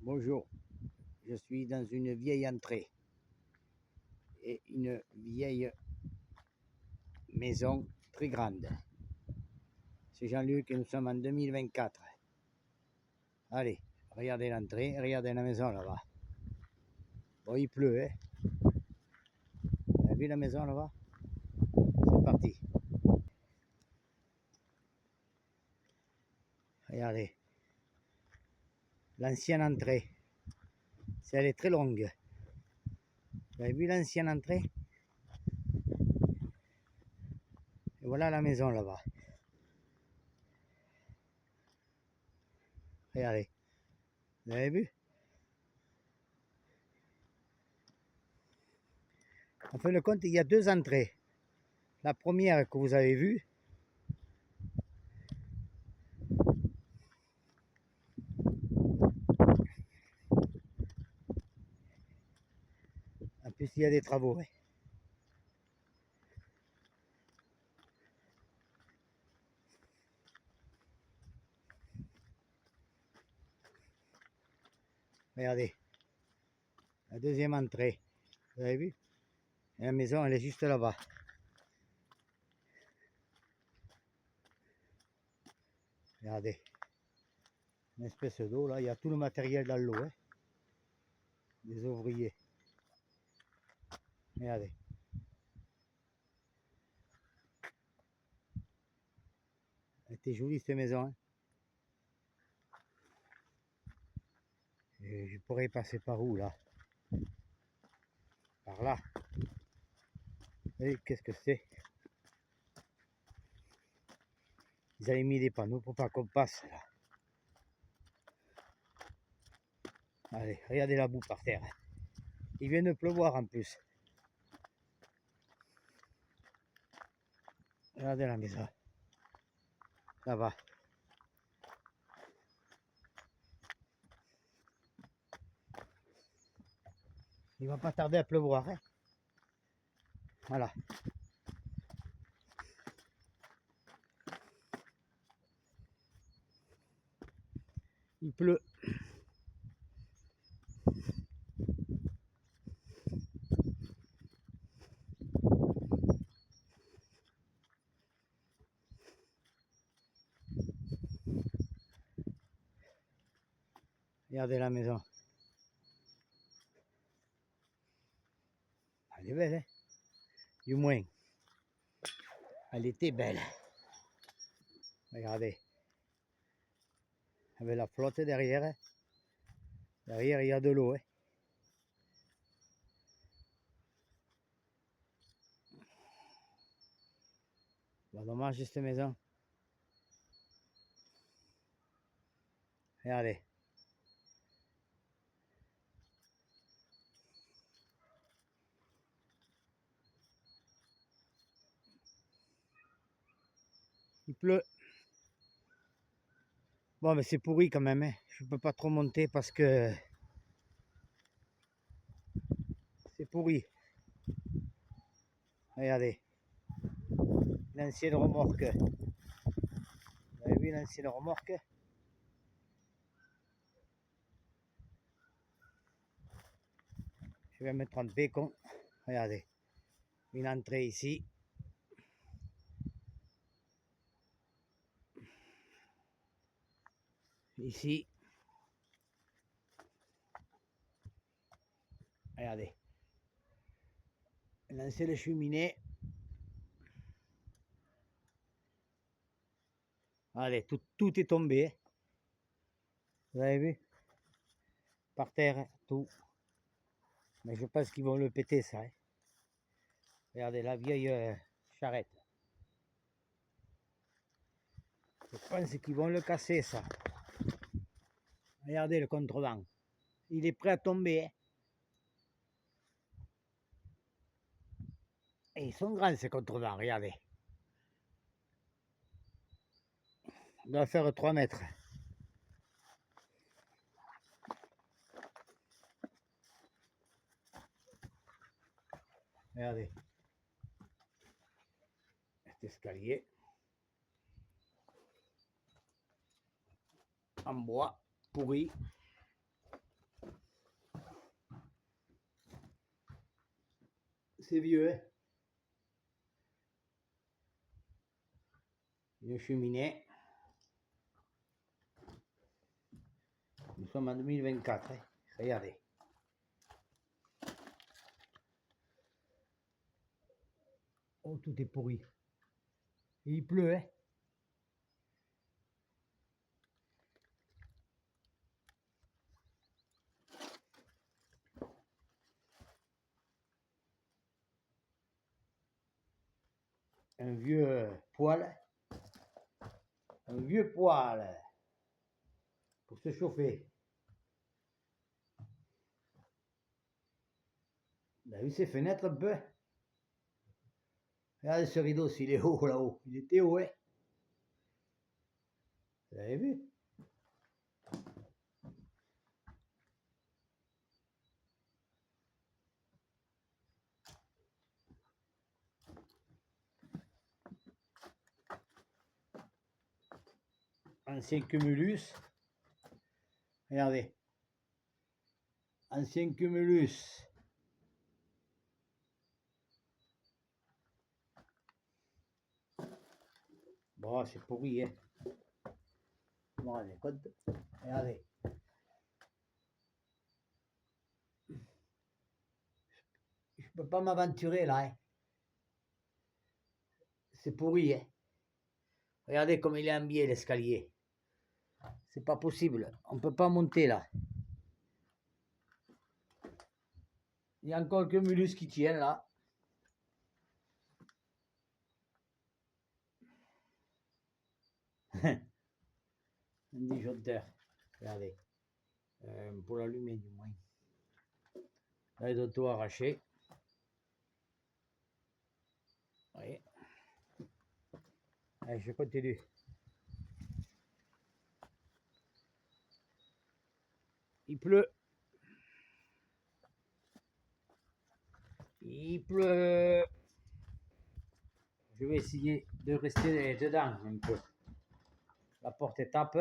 Bonjour, je suis dans une vieille entrée et une vieille maison très grande. C'est Jean-Luc et nous sommes en 2024. Allez, regardez l'entrée, regardez la maison là-bas. Bon, il pleut, hein. Vous avez vu la maison là-bas? C'est parti. Regardez. L'ancienne entrée. Elle est très longue. Vous avez vu l'ancienne entrée? Et voilà la maison là-bas. Regardez. Vous avez vu? En fin de compte, il y a deux entrées. La première que vous avez vue, en plus il y a des travaux. Ouais. Regardez. La deuxième entrée. Vous avez vu? Et la maison, elle est juste là-bas. Regardez. Une espèce d'eau là. Il y a tout le matériel dans l'eau. Hein. Des ouvriers. Regardez. Elle était jolie cette maison. Hein. Et je pourrais passer par où là? Par là. Et qu'est-ce que c'est? Ils avaient mis des panneaux pour pas qu'on passe là. Allez, regardez la boue par terre. Il vient de pleuvoir en plus. Regardez la maison. Ça va. Il va pas tarder à pleuvoir. Hein. Voilà. Il pleut. Regardez la maison. Elle est belle, hein? Du moins. Elle était belle. Regardez. Avec la flotte derrière. Hein. Derrière, il y a de l'eau. Hein. Bah, dommage cette maison. Regardez. Il pleut. Bon, mais c'est pourri quand même. Hein. Je peux pas trop monter parce que c'est pourri. Regardez. L'ancienne remorque. Vous avez vu l'ancienne remorque? Je vais mettre un bécon. Regardez. Une entrée ici. Ici. Regardez. Lancer les cheminées. Allez, tout est tombé. Vous avez vu? Par terre, tout. Mais je pense qu'ils vont le péter, ça. Hein. Regardez la vieille charrette. Je pense qu'ils vont le casser, ça. Regardez le contrevent. Il est prêt à tomber. Hein. Et ils sont grands, ces contrevents, regardez. Il doit faire 3 mètres. Regardez. Cet escalier. En bois, pourri. C'est vieux, hein. Une cheminée. Nous sommes en 2024, hein. Regardez. Oh, tout est pourri. Et il pleut, hein. Un vieux poêle. Un vieux poêle pour se chauffer. Vous avez vu ces fenêtres un peu? Regardez ce rideau s'il est haut là-haut. Il était haut, hein? Vous avez vu? Ancien cumulus. Regardez. Ancien cumulus. Bon, c'est pourri, hein. Bon, allez, compte. Regardez. Je peux pas m'aventurer là, hein. C'est pourri, hein. Regardez comme il est en biais l'escalier. C'est pas possible. On peut pas monter là. Il y a encore le cumulus qui tient là. Un disjoncteur. Regardez. Pour l'allumer du moins. Là, il doit tout arracher. Oui. Allez, je continue. Il pleut. Il pleut. Je vais essayer de rester dedans un peu. La porte est tape.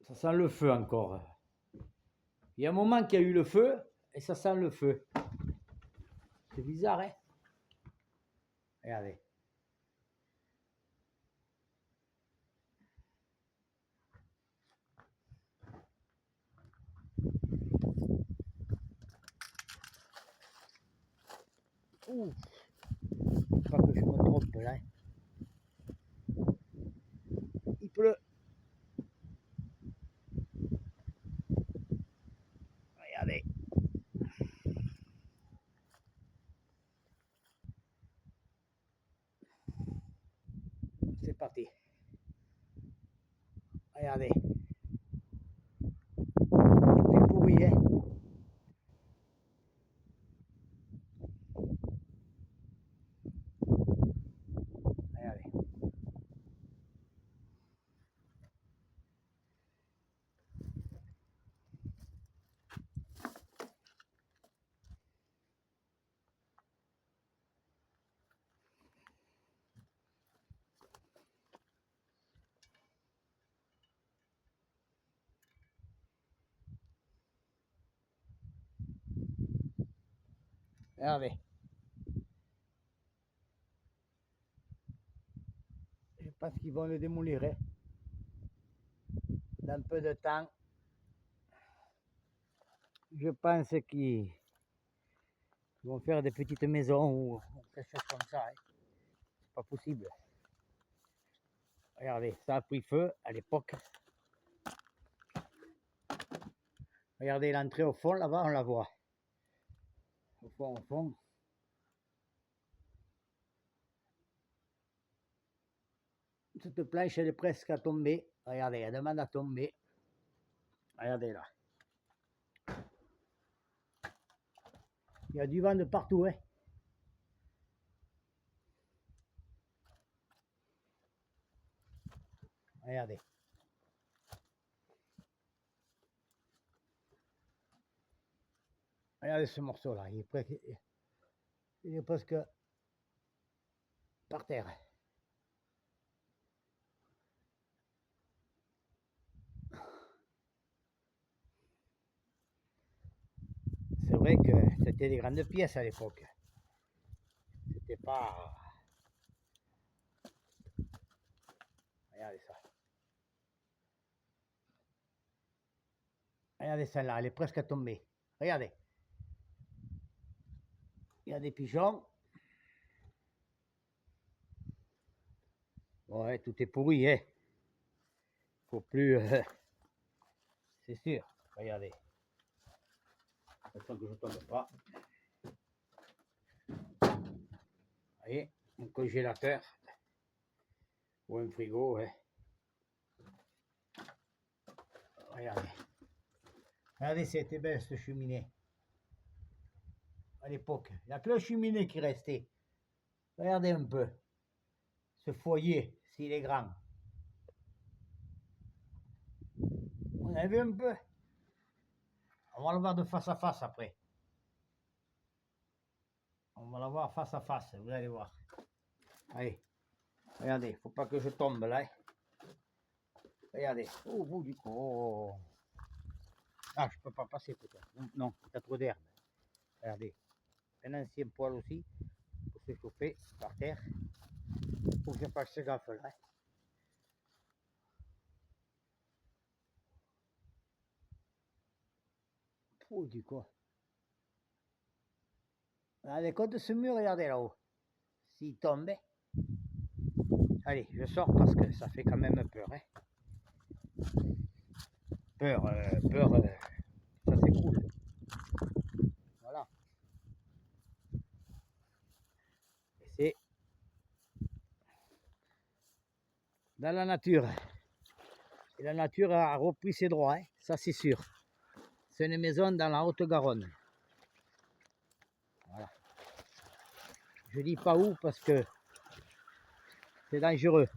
Ça sent le feu encore. Il y a un moment qu'il y a eu le feu et ça sent le feu. C'est bizarre, hein? Regardez. Ouh. Pas que je me trompe là. Il pleut. Regardez. C'est parti. Regardez. Tout est pourri, hein? Regardez. Regardez. Je pense qu'ils vont le démolir, hein? Dans peu de temps. Je pense qu'ils vont faire des petites maisons ou quelque chose comme ça, hein? C'est pas possible. Regardez, ça a pris feu à l'époque. Regardez l'entrée au fond, là-bas, on la voit. Au fond, au fond. Cette planche, elle est presque à tomber. Regardez, elle demande à tomber. Regardez là. Il y a du vent de partout, hein. Regardez. Regardez ce morceau-là. Il est presque par terre. C'est vrai savez que c'était des grandes pièces à l'époque. C'était pas... Regardez ça. Regardez celle-là, elle est presque tombée. Regardez. Il y a des pigeons. Ouais, tout est pourri, hein. Faut plus... c'est sûr. Regardez. Attention que je ne tombe pas. Vous voyez, un congélateur. Ou un frigo, hein. Regardez. Regardez, c'était belle cette cheminée. À l'époque. Il n'y a que la cheminée qui restait. Regardez un peu. Ce foyer, s'il est grand. On a vu un peu. On va le voir de face à face après. On va la voir face à face, vous allez voir. Allez. Regardez, il ne faut pas que je tombe là. Hein. Regardez. Au bout du coup. Oh. Ah, je ne peux pas passer peut-être. Non, il y a trop d'herbe. Regardez. Un ancien poêle aussi. Pour se chauffer par terre. Pour que je fasse ce gaffe là. Oh, du coup. Regardez, contre ce mur, regardez là-haut. S'il tombe. Allez, je sors parce que ça fait quand même peur. Hein. Peur, ça c'est cool. Voilà. Et c'est dans la nature. Et la nature a repris ses droits, hein, ça c'est sûr. C'est une maison dans la Haute-Garonne. Voilà. Je dis pas où parce que c'est dangereux.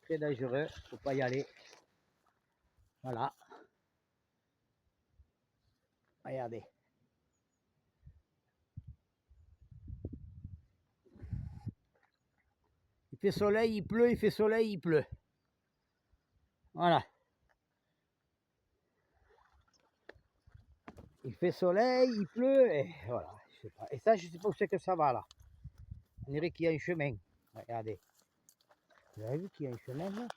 Très dangereux, faut pas y aller. Voilà. Regardez. Il fait soleil, il pleut, il fait soleil, il pleut. Voilà. Il fait soleil, il pleut, et voilà. Je sais pas. Et ça, je sais pas où c'est que ça va là. On dirait qu'il y a un chemin. Regardez. Vous avez vu qu'il y a un chemin là?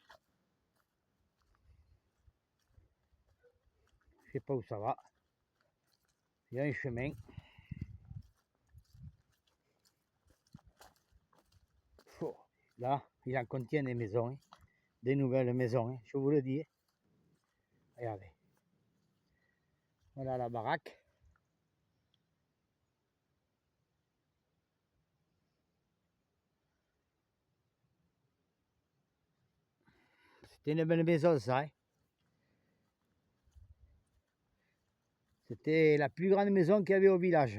Je sais pas où ça va. Il y a un chemin. Oh, là, il en contient des maisons, hein, des nouvelles maisons, hein, je vous le dis. Hein. Regardez. Voilà la baraque. C'était une belle maison ça. Hein. C'était la plus grande maison qu'il y avait au village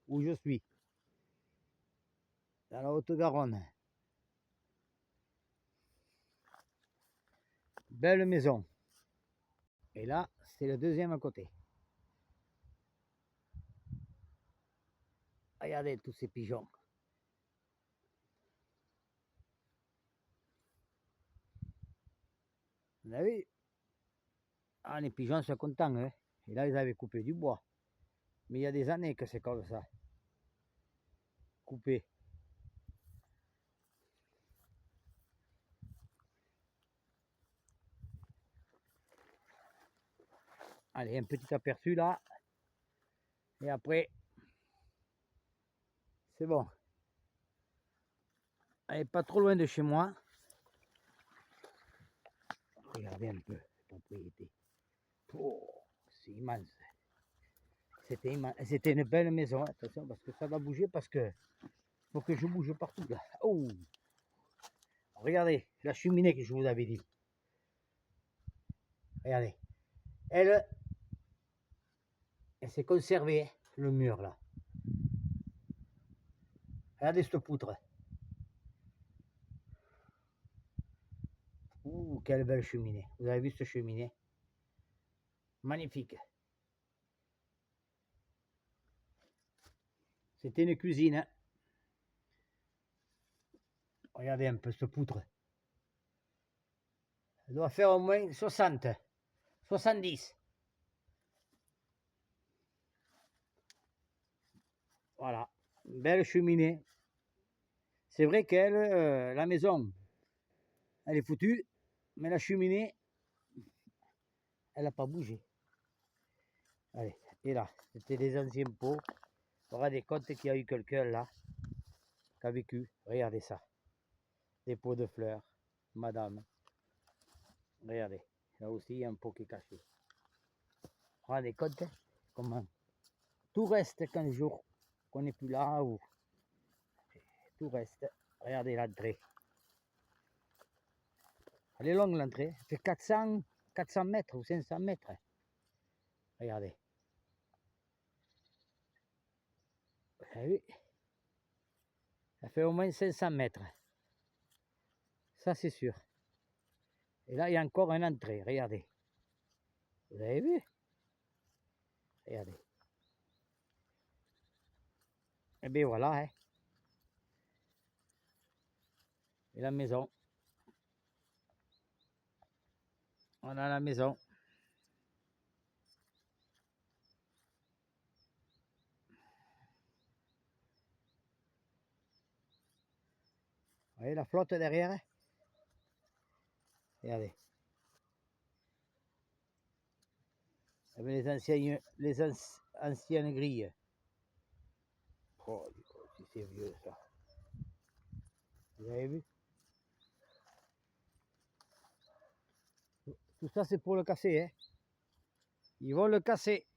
où je suis. Dans la Haute-Garonne. Belle maison. Et là, c'est le deuxième à côté. Regardez tous ces pigeons. Vous avez vu? Ah, les pigeons sont contents. Hein. Et là, ils avaient coupé du bois. Mais il y a des années que c'est comme ça. Coupé. Allez, un petit aperçu là. Et après, c'est bon. Elle n'est pas trop loin de chez moi. Regardez un peu la propriété. Oh, c'est immense. C'était immense. C'était une belle maison. Attention parce que ça va bouger parce que faut que je bouge partout là. Oh, regardez la cheminée que je vous avais dit. Regardez. Elle s'est conservée, hein, le mur là. Regardez cette poutre. Ouh, quelle belle cheminée. Vous avez vu cette cheminée? Magnifique. C'était une cuisine. Hein. Regardez un peu cette poutre. Elle doit faire au moins 60, 70. Voilà, une belle cheminée. C'est vrai qu'elle, la maison, elle est foutue, mais la cheminée, elle n'a pas bougé. Allez, et là, c'était les anciens pots. Regardez, compte qu'il y a eu quelqu'un là, qui a vécu. Regardez ça. Des pots de fleurs, madame. Regardez, là aussi, il y a un pot qui est caché. Regardez, compte comment tout reste qu'un jour qu'on n'est plus là, ou tout reste. Regardez l'entrée. Elle est longue l'entrée, elle fait 400 mètres ou 500 mètres. Regardez. Vous avez vu? Elle fait au moins 500 mètres. Ça, c'est sûr. Et là, il y a encore une entrée, regardez. Vous avez vu? Regardez. Et bien voilà, hein. Et la maison. On a la maison. Vous voyez la flotte derrière? Regardez. Avec les anciennes grilles. Oh, si c'est vieux ça. Vous avez vu? Tout ça c'est pour le casser, hein. Ils vont le casser.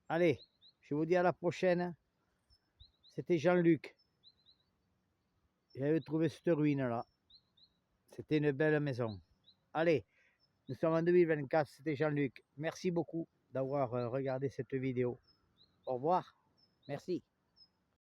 Allez, je vous dis à la prochaine. C'était Jean-Luc. J'avais trouvé cette ruine là. C'était une belle maison. Allez, nous sommes en 2024, c'était Jean-Luc. Merci beaucoup d'avoir regardé cette vidéo. Au revoir. Merci.